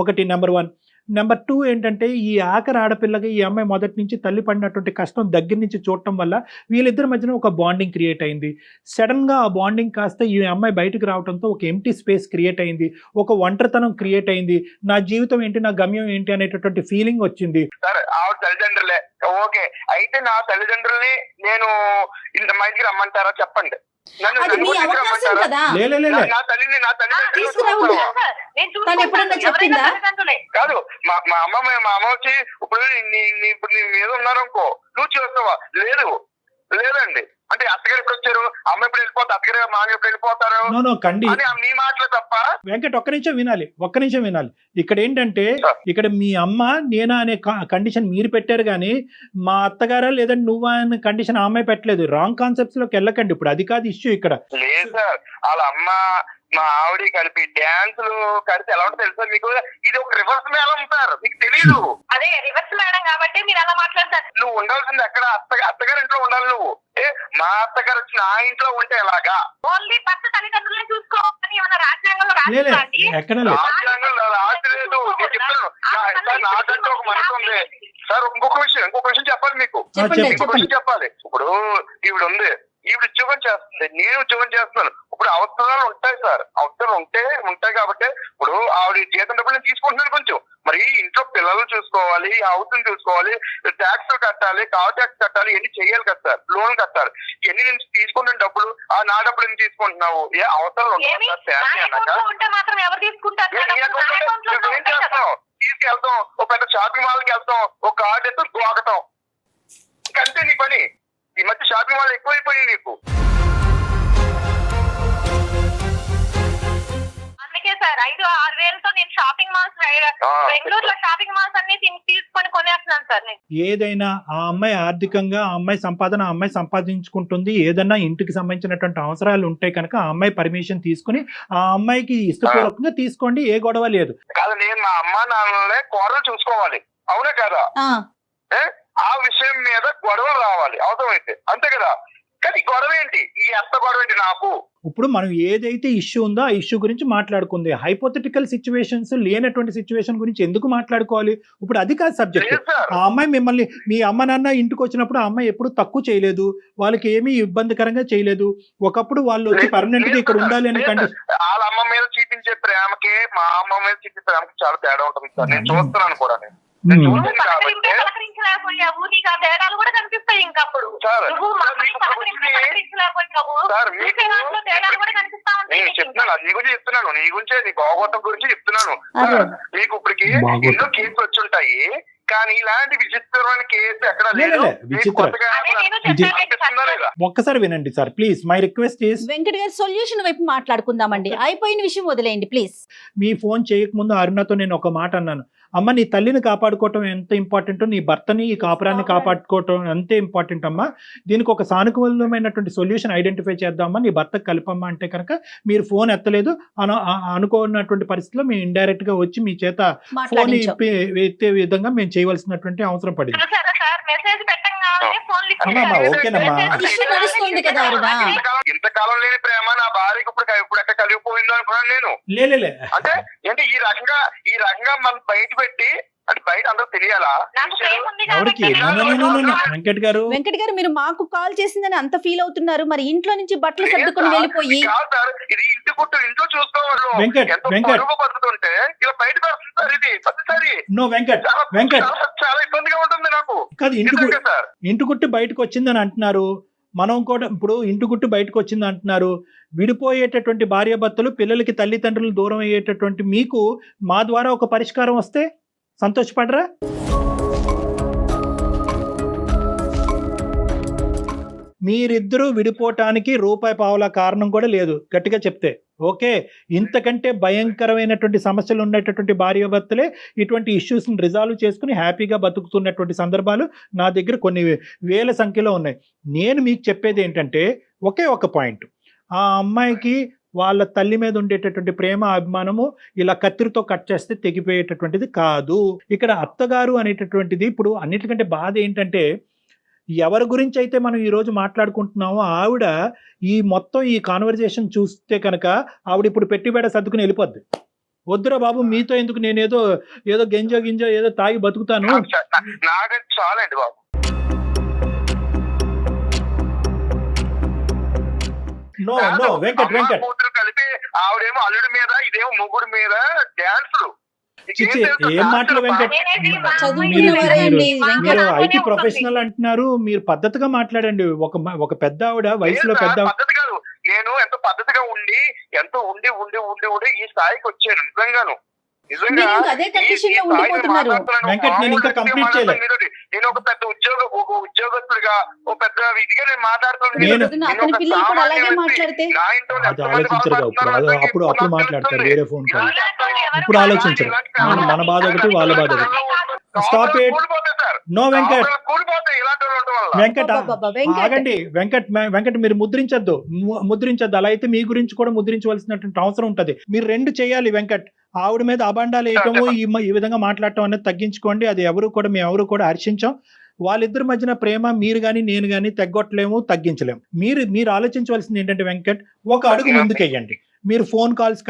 C: ఒకటి నెంబర్ 1. నెంబర్ 2 ఏంటంటే, ఈ ఆఖరి ఆడపిల్లగా ఈ అమ్మాయి మొదటి నుంచి తల్లి పడినటువంటి కష్టం దగ్గర నుంచి చూడటం వల్ల వీళ్ళిద్దరి మధ్యన ఒక బాండింగ్ క్రియేట్ అయింది. సడన్గా ఆ బాండింగ్ కాస్త ఈ అమ్మాయి బయటకు రావడంతో ఒక ఎంటీ స్పేస్ క్రియేట్ అయింది, ఒక ఒంటరితనం క్రియేట్ అయింది. నా జీవితం ఏంటి, నా గమ్యం ఏంటి అనేటటువంటి ఫీలింగ్ వచ్చింది.
E: సరే ఆవిడ తల్లిదండ్రులే ఓకే, అయితే నా తల్లిదండ్రుల్ని నేను మా ఇంటికి రమ్మంటారా చెప్పండి.
B: అది మీ అవకాశం కదా.
E: నా తల్లిని
B: తీసుకురావద్దు. తను ఎప్పుడన్నా చెప్పిందా?
E: కాదు, మా అమ్మ వచ్చి ఇప్పుడు ఇప్పుడు నీ మీద ఉన్నారనుకో, నువ్వు చేస్తావా? లేదండి అంటే అత్తగారు ఎప్పుడు వచ్చారు, అమ్మ ఎప్పుడు వెళ్ళిపోతారు, అత్తగారు మామ ఎప్పుడు వెళ్ళిపోతారు అని నీ మాటలు తప్ప.
C: వెంకట్ ఒక్క నిమిషం వినాలి. ఇక్కడ ఏంటంటే, ఇక్కడ మీ అమ్మ నేనా అనే కండిషన్ మీరు పెట్టారు కానీ మా అత్తగారా లేదంటే నువ్వా అనే కండిషన్ అమ్మాయి పెట్టలేదు. రాంగ్ కాన్సెప్ట్స్ లోకి వెళ్ళకండి. ఇప్పుడు అది కాదు ఇష్యూ ఇక్కడ.
E: లేదు సార్, వాళ్ళ అమ్మ మా ఆవిడ కలిపి డాన్సులు కలిసి ఎలా ఉంటుందో తెలుసా మీకు? ఇది ఒక రివర్స్ మేడం సార్, మీకు తెలియదు.
D: అదే రివర్స్ మేడం కాబట్టి మీరు అలా మాట్లాడతారు.
E: నువ్వు ఉండాల్సింది ఎక్కడ? అత్తగారి ఇంట్లో ఉండాలి నువ్వు. మా అత్తగారు వచ్చి నా ఇంట్లో ఉంటే ఎలాగా?
D: ఓన్లీ భర్త తల్లిదండ్రులను చూసుకోవాలని ఏమైనా రాజ్యాంగంలో రాజ్యాంగం
E: రాజలేదు. నేను చెప్తాను, నాకంటే ఒక మనసు ఉంది సార్. ఇంకొక విషయం చెప్పాలి మీకు. ఇంకొక విషయం చెప్పాలి. ఇప్పుడు ఈవిడ ఉంది, ఈవిడ ఉద్యోగం చేస్తుంది, నేను ఉద్యోగం చేస్తున్నాను. ఇప్పుడు అవసరాలు ఉంటాయి సార్, అవసరాలు ఉంటాయి కాబట్టి ఇప్పుడు ఆవిడ జీతం డబ్బులు నేను తీసుకుంటున్నాను కొంచెం. మరి ఇంట్లో పిల్లలు చూసుకోవాలి, హౌస్ చూసుకోవాలి, ట్యాక్స్ కట్టాలి, కార్ ట్యాక్స్ కట్టాలి, ఇవన్నీ చేయాలి కదా సార్. లోన్ కట్టాలి, ఇవన్నీ నేను తీసుకుంటున్న డబ్బులు నా డబ్బులు ఎందుకు తీసుకుంటున్నావు? ఏ అవసరాలు ఉంటాయి సార్. నువ్వేం చేస్తావు? తీసుకెళ్తాం, ఒక పెద్ద షాపింగ్ మాల్కి వెళ్తాం, ఒక కార్డు ఎత్తు గోకటం, ఇంకంతే నీ పని. ఈ మధ్య షాపింగ్ మాల్ ఎక్కువైపోయి నీకు.
D: అందుకే సార్ 5-6 వేలతో నేను షాపింగ్ మాల్స్ బెంగళూరులో షాపింగ్ మాల్స్ అన్ని తీసుకొని కొనేస్తున్నాను సార్.
C: ఏదైనా ఆ అమ్మాయి ఆర్థికంగా ఆ అమ్మాయి సంపాదన ఆ అమ్మాయి సంపాదించుకుంటుంది. ఏదన్నా ఇంటికి సంబంధించినటువంటి అవసరాలు ఉంటాయి కనుక ఆ అమ్మాయి పర్మిషన్ తీసుకుని ఆ అమ్మాయికి ఇష్టపూర్వకంగా తీసుకోండి, ఏ గొడవ లేదు.
E: కాదు, నేను మా అమ్మ నాన్నలే కోడలు చూసుకోవాలి, అవునా కదా? ఆ విషయం మీద గొడవలు రావాలి అవసరమైతే, అంతే కదా? కానీ గొడవ ఏంటి, ఈ అత్త గొడవ ఏంటి నాకు?
C: ఇప్పుడు మనం ఏదైతే ఇష్యూ ఉందో ఆ ఇష్యూ గురించి మాట్లాడుకుంది. హైపోథెటికల్ సిచ్యువేషన్స్ లేనటువంటి సిచ్యువేషన్ గురించి ఎందుకు మాట్లాడుకోవాలి? ఇప్పుడు అది కాదు సబ్జెక్ట్. ఆ అమ్మాయి మిమ్మల్ని, మీ అమ్మ నాన్న ఇంటికి వచ్చినప్పుడు ఆ అమ్మాయి ఎప్పుడు తక్కువ చేయలేదు, వాళ్ళకి ఏమీ ఇబ్బందికరంగా చేయలేదు. ఒకప్పుడు వాళ్ళు వచ్చి పర్మనెంట్ గా ఇక్కడ ఉండాలి అనే కండిషన్.
E: వాళ్ళ అమ్మ మీద చూపించే ప్రేమకి మా అమ్మ మీద చూపించే ప్రేమకి చాలా తేడా ఉంటుంది సార్. నేను చూస్తున్నాను కూడా.
D: తేడాలు కూడా కనిపిస్తాయి. ఇంకప్పుడు
E: నీ గురించి చెప్తున్నాను, నీ గురించే, నీ భాగవతం గురించి చెప్తున్నాను. మీకు ఇప్పటికి ఎన్నో కేసులు వచ్చి ఉంటాయి, కానీ ఇలాంటి విచిత్రమైన కేసు ఎక్కడ లేదు.
C: ఒక్కసారి వినండి sir please. My request is,
B: Venkat గారు సొల్యూషన్ వైపు మాట్లాడుకుందామండి. అయిపోయిన విషయం వదిలేయండి ప్లీజ్.
C: మీ ఫోన్ చేయకముందు అరుణతో నేను ఒక మాట అన్నాను, అమ్మ నీ తల్లిని కాపాడుకోవటం ఎంత ఇంపార్టెంటో నీ భర్తని ఈ కాపురాన్ని కాపాడుకోవటం అంతే ఇంపార్టెంట్ అమ్మా. దీనికి ఒక సానుకూలమైనటువంటి సొల్యూషన్ ఐడెంటిఫై చేద్దామా, నీ భర్తకు కలిపమ్మా అంటే కనుక మీరు ఫోన్ ఎత్తలేదు. అనుకోనటువంటి పరిస్థితిలో మేము ఇండైరెక్ట్ గా వచ్చి మీ చేత ఫోన్ ఎత్తే విధంగా మేము చేయవలసినటువంటి అవసరం పడింది.
E: ఇంతకాలం లేని ప్రేమ నా భార్యకి ఇప్పుడు ఎక్కడ కలిగిపోయిందో అనుకున్నాను నేను. అంటే ఏంటి ఈ రకంగా మనం బయట పెట్టి, అంటే బయట అందరూ తెలియాలా?
C: వెంకట్ గారు
B: మీరు మాకు కాల్ చేసిందని అంత ఫీల్ అవుతున్నారు, మరి ఇంట్లో నుంచి బట్టలు సర్దుకొని వెళ్ళిపోయి
E: ఇది ఇంటి గుట్టు ఇంట్లో చూసుకోవాలి పడుతుంటే ఇలా బయట పెడుతున్నారు. ఇది ప్రతిసారి చాలా ఇబ్బందిగా ఉంటుంది నాకు.
C: ఇంటి గుట్టు బయటకు వచ్చిందని అంటున్నారు, మనం కూడా ఇప్పుడు ఇంటి గుట్టు బయటకు వచ్చింది అంటున్నారు. విడిపోయేటటువంటి భార్యాభర్తలు పిల్లలకి తల్లిదండ్రులు దూరం అయ్యేటటువంటి మీకు మా ద్వారా ఒక పరిష్కారం వస్తే సంతోషపడరా? మీరిద్దరూ విడిపోవటానికి రూపాయి పావుల కారణం కూడా లేదు గట్టిగా చెప్తే. ఓకే, ఇంతకంటే భయంకరమైనటువంటి సమస్యలు ఉన్నటువంటి భార్యాభర్తలే ఇటువంటి ఇష్యూస్ని రిజాల్వ్ చేసుకుని హ్యాపీగా బతుకుతున్నటువంటి సందర్భాలు నా దగ్గర కొన్ని వేల సంఖ్యలో ఉన్నాయి. నేను మీకు చెప్పేది ఏంటంటే ఒకే ఒక పాయింట్, ఆ అమ్మాయికి వాళ్ళ తల్లి మీద ఉండేటటువంటి ప్రేమ అభిమానము ఇలా కత్తిరితో కట్ చేస్తే తెగిపోయేటటువంటిది కాదు. ఇక్కడ అత్తగారు అనేటటువంటిది ఇప్పుడు అన్నిటికంటే బాధ ఏంటంటే ఎవరి గురించి అయితే మనం ఈ రోజు మాట్లాడుకుంటున్నామో ఆవిడ ఈ మొత్తం ఈ కాన్వర్జేషన్ చూస్తే కనుక ఆవిడ ఇప్పుడు పెట్టిబేడ సర్దుకుని వెళ్ళిపోద్ది. వద్దురా బాబు మీతో ఎందుకు, నేను ఏదో గింజో ఏదో తాగి బతుకుతాను.
E: నాకైతే చాలండి బాబు.
C: నో వెంకట్
E: కూతురు కలిపి ఆవిడేమో అల్లుడి మీద, ఇదేమో మొగుడు మీద డ్యాన్సులు.
C: ఏం మాటలు వెంకట్, మీరు ఐటీ ప్రొఫెషనల్ అంటున్నారు, మీరు పద్ధతిగా మాట్లాడండి. ఒక పెద్ద ఆవిడ వయసులో పెద్ద
E: పద్ధతి కాదు, నేను ఎంతో పద్ధతిగా ఉండి ఈ స్థాయికి వచ్చాను. నిజంగాను
C: వెంకట్, నేను ఇంకా కంప్లీట్ చేయలేదు.
E: నేను ఒక పెద్ద ఉద్యోగస్తుడిగా ఒక పెద్ద ఇదిగా నేను మాట్లాడుతున్నాను.
C: అప్పుడు మాట్లాడతారు వేరే ఫోన్ కాల్. ఇప్పుడు ఆలోచించరు, మన బాధ ఒకటి వాళ్ళ బాధ ఒకటి. Stop it. నో వెంకట్, ఆగండి వెంకట్, మీరు ముద్రించద్దు. అలా అయితే మీ గురించి కూడా ముద్రించవలసినటువంటి అవసరం ఉంటది. మీరు రెండు చేయాలి వెంకట్. ఆవిడ మీద అబాండాలు వేయటము, ఈ విధంగా మాట్లాడటం అనేది తగ్గించుకోండి. అది మేము ఎవరు కూడా హర్షించాం. వాళ్ళిద్దరి మధ్యన ప్రేమ మీరు గాని నేను గాని తగ్గొట్టలేము, తగ్గించలేము. మీరు ఆలోచించవలసింది ఏంటంటే వెంకట్, ఒక అడుగు ముందుకెయ్యండి. మీరు ఫోన్ కాల్స్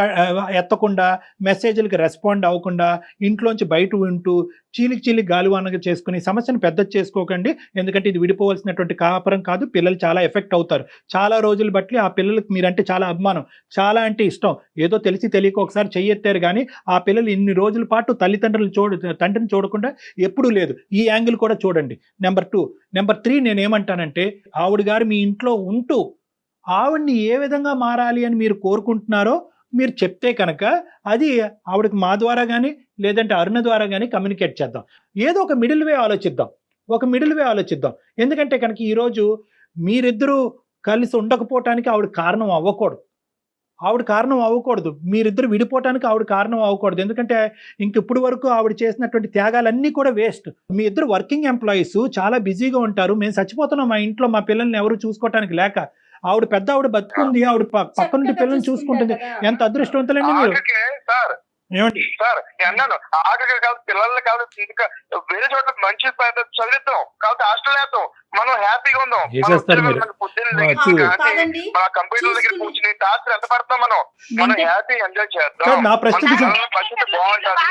C: ఎత్తకుండా, మెసేజ్లకి రెస్పాండ్ అవ్వకుండా, ఇంట్లోంచి బయట ఉంటూ చీలికి గాలివానగా చేసుకుని సమస్యను పెద్ద చేసుకోకండి. ఎందుకంటే ఇది విడిపోవలసినటువంటి కాపురం కాదు. పిల్లలు చాలా ఎఫెక్ట్ అవుతారు. చాలా రోజులు బట్టి ఆ పిల్లలకి మీరంటే చాలా అభిమానం, చాలా అంటే ఇష్టం. ఏదో తెలిసి తెలియక ఒకసారి చెయ్యెత్తారు కానీ ఆ పిల్లలు ఇన్ని రోజుల పాటు తండ్రిని చూడకుండా ఎప్పుడూ లేదు. ఈ యాంగిల్ కూడా చూడండి. నెంబర్ 2. నెంబర్ 3, నేనేమంటానంటే ఆవిడ గారు మీ ఇంట్లో ఉంటూ ఆవిడ్ని ఏ విధంగా మారాలి అని మీరు కోరుకుంటున్నారో మీరు చెప్తే కనుక అది ఆవిడకి మా ద్వారా కానీ లేదంటే అరుణ ద్వారా కానీ కమ్యూనికేట్ చేద్దాం. ఏదో ఒక మిడిల్ వే ఆలోచిద్దాం. ఎందుకంటే కనుక ఈరోజు మీరిద్దరూ కలిసి ఉండకపోవటానికి ఆవిడ కారణం అవ్వకూడదు. మీరిద్దరు విడిపోవటానికి ఆవిడ కారణం అవ్వకూడదు. ఎందుకంటే ఇప్పుడు వరకు ఆవిడ చేసినటువంటి త్యాగాలన్నీ కూడా వేస్ట్. మీ ఇద్దరు వర్కింగ్ ఎంప్లాయీస్, చాలా బిజీగా ఉంటారు. మేము చచ్చిపోతున్నాం మా ఇంట్లో, మా పిల్లల్ని ఎవరు చూసుకోవటానికి లేక. ఆవిడ పెద్ద ఆవిడ బతుకుంది, ఆవిడ పక్క నుండి పిల్లల్ని చూసుకుంటుంది. ఎంత అదృష్టవంతులండి మీరు. ఏమండి
E: సార్, అన్నాను ఆగగా కాదు, పిల్లల్ని కాదు, వేరే చోట్ల మంచి చదివిద్దాం, కాబట్టి హాస్టల్ వేద్దాం, మనం హ్యాపీగా ఉందాం. కంప్యూటర్ దగ్గర కూర్చుని టాస్క్ ఎంత పడతాం, మనం హ్యాపీ ఎంజాయ్ చేద్దాం.
C: నా పరిస్థితి
E: బాగుంటది.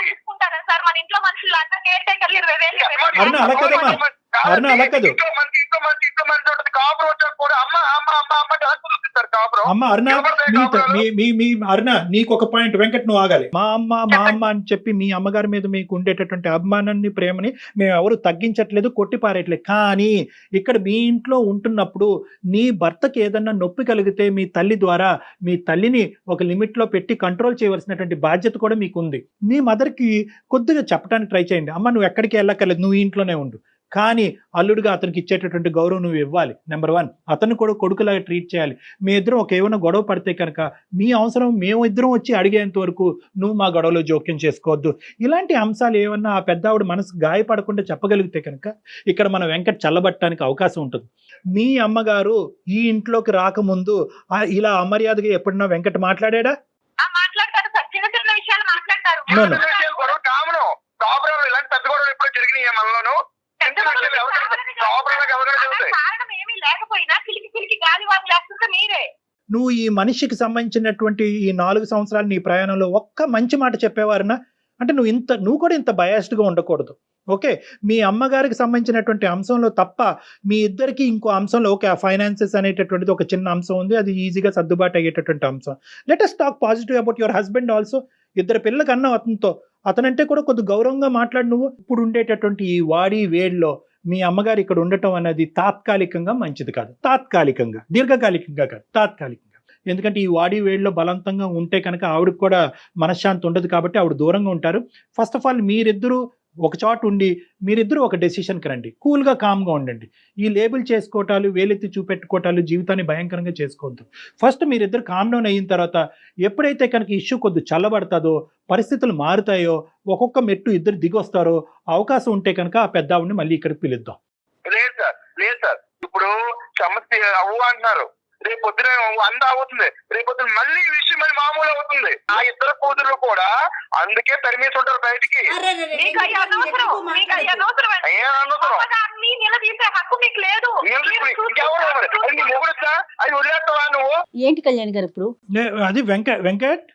C: అరుణ, నీకు ఒక పాయింట్ వెంకట్, నువ్వు ఆగాలి. మా అమ్మ అని చెప్పి మీ అమ్మగారి మీద మీకు ఉండేటటువంటి అభిమానాన్ని, ప్రేమని మేము ఎవరు తగ్గించట్లేదు, కొట్టిపారేయట్లేదు. కానీ ఇక్కడ మీ ఇంట్లో ఉంటున్నప్పుడు నీ భర్తకి ఏదన్నా నొప్పి కలిగితే మీ తల్లి ద్వారా మీ తల్లిని ఒక లిమిట్ లో పెట్టి కంట్రోల్ చేయవలసినటువంటి బాధ్యత కూడా మీకు ఉంది. మీ మదర్కి కొద్దిగా చెప్పడానికి ట్రై చేయండి. అమ్మ, నువ్వు ఎక్కడికి వెళ్ళక్కర్లేదు, నువ్వు ఇంట్లోనే ఉండు. కానీ అల్లుడిగా అతనికి ఇచ్చేటటువంటి గౌరవం నువ్వు ఇవ్వాలి. నెంబర్ 1, అతను కూడా కొడుకులాగా ట్రీట్ చేయాలి. మీ ఇద్దరం ఏమైనా గొడవ పడితే కనుక మీ అవసరం మేము ఇద్దరం వచ్చి అడిగేంత వరకు నువ్వు మా గొడవలో జోక్యం చేసుకోవద్దు. ఇలాంటి అంశాలు ఏమన్నా ఆ పెద్ద ఆవిడ మనసు గాయపడకుండా చెప్పగలిగితే కనుక ఇక్కడ మన వెంకట్ చల్లబట్టడానికి అవకాశం ఉంటుంది. మీ అమ్మగారు ఈ ఇంట్లోకి రాకముందు ఇలా అమర్యాదగా ఎప్పుడన్నా వెంకట్ మాట్లాడా? నువ్వు ఈ మనిషికి సంబంధించినటువంటి ఈ 4 సంవత్సరాలు నీ ప్రయాణంలో ఒక్క మంచి మాట చెప్పేవారనా? అంటే నువ్వు కూడా ఇంత బయాస్డ్గా ఉండకూడదు. ఓకే, మీ అమ్మగారికి సంబంధించినటువంటి అంశంలో తప్ప మీ ఇద్దరికి ఇంకో అంశంలో ఓకే, ఫైనాన్సెస్ అనేటటువంటిది ఒక చిన్న అంశం ఉంది, అది ఈజీగా సర్దుబాటు అయ్యేటటువంటి అంశం. Let us talk positive about your husband also. 2 పిల్లల కన్నా అతనంటే కూడా కొద్ది గౌరవంగా మాట్లాడు. నువ్వు ఇప్పుడు ఉండేటటువంటి ఈ వాడి వేడిలో మీ అమ్మగారు ఇక్కడ ఉండటం అనేది తాత్కాలికంగా మంచిది కాదు. దీర్ఘకాలికంగా కాదు, తాత్కాలికంగా. ఎందుకంటే ఈ వాడి వేడిలో బలవంతంగా ఉంటే కనుక ఆవిడకి కూడా మనశ్శాంతి ఉండదు. కాబట్టి ఆవిడ దూరంగా ఉంటారు. ఫస్ట్ ఆఫ్ ఆల్ మీరిద్దరూ ఒక చోట ఉండి మీరిద్దరూ ఒక డెసిషన్కి రండి. కూల్గా, కామ్గా ఉండండి. ఈ లేబుల్ చేసుకోవటాలు, వేలెత్తి చూపెట్టుకోవటాలు జీవితాన్ని భయంకరంగా చేసుకోవద్దు. ఫస్ట్ మీరిద్దరు కామ్ డౌన్ అయిన తర్వాత ఎప్పుడైతే కనుక ఇష్యూ కొద్ది చల్లబడతాదో, పరిస్థితులు మారుతాయో, ఒక్కొక్క మెట్టు ఇద్దరు దిగొస్తారో అవకాశం ఉంటే కనుక ఆ పెద్ద ఆవిడని మళ్ళీ ఇక్కడికి పిలుద్దాం.
E: లేదు సార్, ఇప్పుడు సమస్య అవ్వు అంటున్నారు, రేపొద్దున 100 అవుతుంది, రేపొద్దున మళ్ళీ ఈ విషయం మళ్ళీ మామూలు అవుతుంది. ఆ ఇద్దరు కూతురు కూడా అందుకే తరిమేసి ఉంటారు బయటికి.
D: తీసే హక్కు మీకు లేదు.
E: ఇంకెవరు అది నీ మొగుడుతా అది వదిలేస్తావా నువ్వు?
B: ఏంటి కళ్యాణ్ గారు ఇప్పుడు
C: అది వెంకట్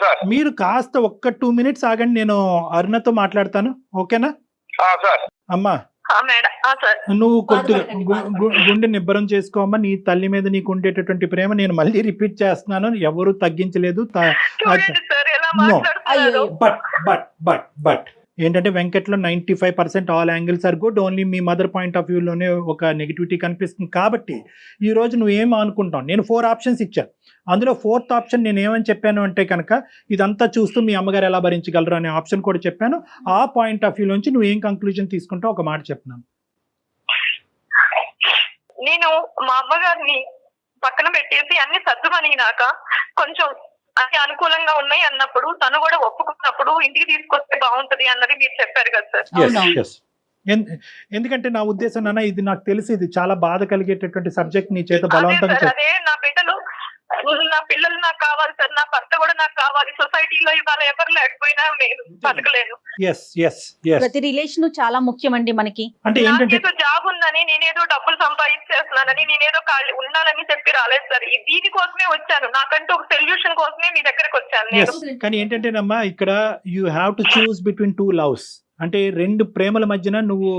E: సార్
C: మీరు కాస్త ఒక్క 2 minutes ఆగండి, నేను అరుణతో మాట్లాడతాను, ఓకేనా?
E: సార్
C: అమ్మా
D: మేడం సార్
C: నువ్వు కొద్దిగా గుండె నిబ్బరం చేసుకోమ్మా. నీ తల్లి మీద నీకు ఉండేటటువంటి ప్రేమ నేను మళ్ళీ రిపీట్ చేస్తున్నాను, ఎవరు తగ్గించలేదు.
D: చూడండి సార్ ఎలా
C: No.
D: మాట్లాడుతున్నారు.
C: బట్ ఏంటంటే వెంకట్లో 95% all angles are good, only మీ మదర్ పాయింట్ ఆఫ్ వ్యూలోనే ఒక నెగిటివిటీ కనిపిస్తుంది. కాబట్టి ఈ రోజు నువ్వేం అనుకుంటావు? నేను 4 ఆప్షన్స్ ఇచ్చాను, అందులో 4th ఆప్షన్ నేను ఏమని చెప్పాను అంటే కనుక ఇదంతా చూస్తూ మీ అమ్మగారు ఎలా భరించగలరు అనే ఆప్షన్ కూడా చెప్పాను. ఆ పాయింట్ ఆఫ్ వ్యూ నుంచి నువ్వు ఏం కంక్లూజన్ తీసుకుంటావు ఒక మాట చెప్పినాను.
D: నేను మా అమ్మగారిని పక్కన పెట్టేసి అన్ని సర్దుమనినాక కొంచెం అన్ని అనుకూలంగా ఉన్నాయి అన్నప్పుడు తను కూడా ఒప్పుకున్నప్పుడు ఇంటికి తీసుకొస్తే బాగుంటది అన్నది మీరు చెప్పారు కదా సార్.
C: Yes. ఎందుకంటే నా ఉద్దేశం నాన్న, ఇది నాకు తెలిసి ఇది చాలా బాధ కలిగేటటువంటి సబ్జెక్ట్ నీ చేత బలవంతంగా
D: అదే నా బిడ్డలు నా పిల్లలు నాకు కావాలి సార్, నా భర్త కూడా నాకు కావాలి. సొసైటీలో ఇవాళ ఎవరు లేకపోయినా నేను బతకలేను.
B: ప్రతి రిలేషన్ చాలా ముఖ్యమండి మనకి.
C: అంటే ఏంటంటే
D: నాకేదో జాబ్ ఉందని, నేనేదో డబ్బులు సంపాదించేస్తున్నానని, నేనేదో ఉండాలని చెప్పి రాలేదు సార్. దీనికోసమే వచ్చాను, నాకంటూ ఒక సొల్యూషన్ కోసమే మీ దగ్గరకు వచ్చాను నేను.
C: కానీ ఏంటంటేనమ్మా ఇక్కడ you have to choose between 2 loves. అంటే 2 ప్రేమల మధ్యన నువ్వు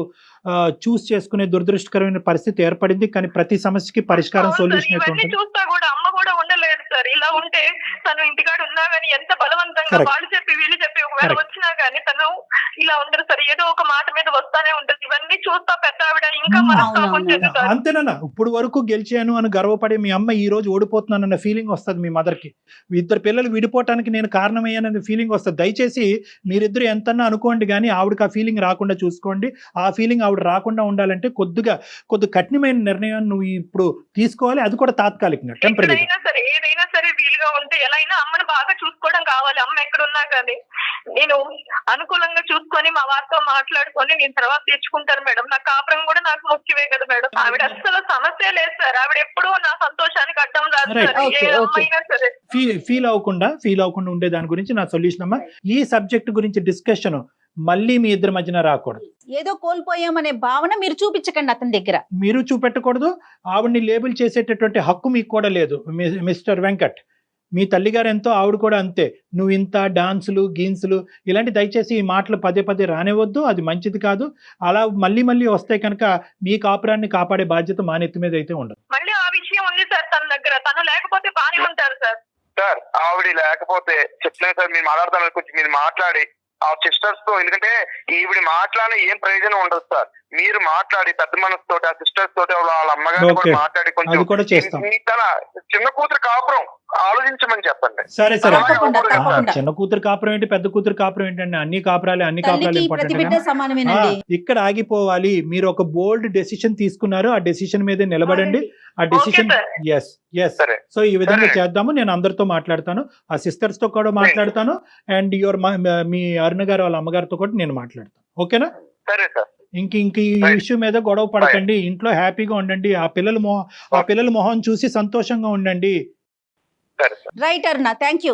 C: చూస్ చేసుకునే దురదృష్టకరమైన పరిస్థితి ఏర్పడింది. కానీ ప్రతి సమస్యకి పరిష్కారం సొల్యూషన్ అయితే
D: ఇవన్నీ
C: ఉంటుంది.
D: చూస్తా కూడా అమ్మ కూడా ఉండలేదు సార్. ఇలా ఉంటే తను ఇంటికాడ ఉన్నా గానీ ఎంత బలవంతంగా
C: Correct.
D: వాళ్ళు చెప్పి వీళ్ళు చెప్పి ఒకవేళ
C: Correct.
D: వచ్చినా గానీ తను ఇలా ఉండదు సార్. ఏదో ఒక మాట మీద వస్తానే ఉంటది. ఇవన్నీ చూస్తా పెద్ద ఆవిడ ఇంకా మనస్తాపం చెందుతారు.
C: అంతేనన్నా, ఇప్పుడు వరకు గెలిచాను అని గర్వపడే మీ అమ్మ ఈ రోజు ఓడిపోతున్నానన్న ఫీలింగ్ వస్తుంది మీ మదర్కి. 2 పిల్లలు విడిపోవటానికి నేను కారణమయ్యానన్న ఫీలింగ్ వస్తుంది. దయచేసి మీరిద్దరు ఎంతన్నా అనుకోండి కానీ ఆవిడకి ఆ ఫీలింగ్ రాకుండా చూసుకోండి. ఆ ఫీలింగ్ ఆవిడ రాకుండా ఉండాలంటే కొద్ది కఠినమైన నిర్ణయాన్ని నువ్వు ఇప్పుడు తీసుకోవాలి, అది కూడా తాత్కాలికంగా, టెంపరీ.
D: ఏదైనా సరే వీలుగా ఉంటే ఎలా అయినా అమ్మను బాగా చూసుకోవడం కావాలి. అమ్మ ఎక్కడున్నా కానీ నేను అనుకూలంగా చూసుకొని మా వారితో మాట్లాడుకొని నేను తర్వాత తెచ్చుకుంటాను మేడం. నా కాపురం కూడా నాకు ముఖ్యమే కదా మేడం. ఆవిడ అసలు సమస్య లేదు సార్. ఆవిడ ఎప్పుడూ నా సంతోషానికి అడ్డం రాదు సార్. ఏ అమ్మైనా సరే
C: ఫీల్ అవ్వకుండా ఉండే దాని గురించి నా సొల్యూషన్ అమ్మా. ఈ సబ్జెక్ట్ గురించి డిస్కషన్ మళ్ళీ మీ ఇద్దరి మధ్యన రాకూడదు.
B: ఏదో కోల్పోయామనే భావన మీరు చూపించకండి అతని దగ్గర.
C: మీరు చూపెట్టకూడదు, ఆవిడ్ని లేబుల్ చేసేటటువంటి హక్కు మీకు కూడా లేదు. మిస్టర్ వెంకట్, మీ తల్లిగారు ఎంతో ఆవిడ కూడా అంతే. నువ్వు ఇంత డాన్సులు గీన్సులు ఇలాంటి దయచేసి ఈ మాటలు పదే రానివద్దు, అది మంచిది కాదు. అలా మళ్ళీ వస్తే కనుక మీ కాపురాన్ని కాపాడే బాధ్యత మా నెత్తి మీద అయితే ఉండదు.
D: మళ్ళీ ఆ విషయం ఉంది సార్ తన దగ్గర. తను లేకపోతే బానే ఉంటారు సార్.
E: సార్ ఆవిడ లేకపోతే చెప్తున్నాను సార్, మీరు మాట్లాడతాను కొంచెం మీరు మాట్లాడి ఆ సిస్టర్స్ తో, ఎందుకంటే ఈవిడ మాట్లాడిన ఏం ప్రయోజనం ఉండదు సార్. మీరు మాట్లాడి పెద్ద మనసు తోటి ఆ సిస్టర్స్ తోటి వాళ్ళ అమ్మగారిని కూడా మాట్లాడి కొంచెం తన చిన్న కూతురు కాపురం ఆలోచించమని చెప్పండి.
C: సరే చిన్న కూతురు కాపురం ఏంటి, పెద్ద కూతురు కాపురం ఏంటండి, అన్ని కాపురాలు ఇంపార్టెంట్. ఇక్కడ ఆగిపోవాలి. మీరు ఒక బోల్డ్ డెసిషన్ తీసుకున్నారు, ఆ డెసిషన్ మీదే నిలబడండి. ఆ డెసిషన్ ఎస్. సో ఈ విధంగా చేద్దాము. నేను అందరితో మాట్లాడతాను, ఆ సిస్టర్స్ తో కూడా మాట్లాడతాను, అండ్ మీ అరుణ గారు వాళ్ళ అమ్మగారితో కూడా నేను మాట్లాడతాను. ఓకేనా?
E: సరే సార్.
C: ఇంక ఈ ఇష్యూ మీద గొడవ పడకండి, ఇంట్లో హ్యాపీగా ఉండండి. ఆ పిల్లల మొహం చూసి సంతోషంగా ఉండండి.
B: Right Aruna, thank you.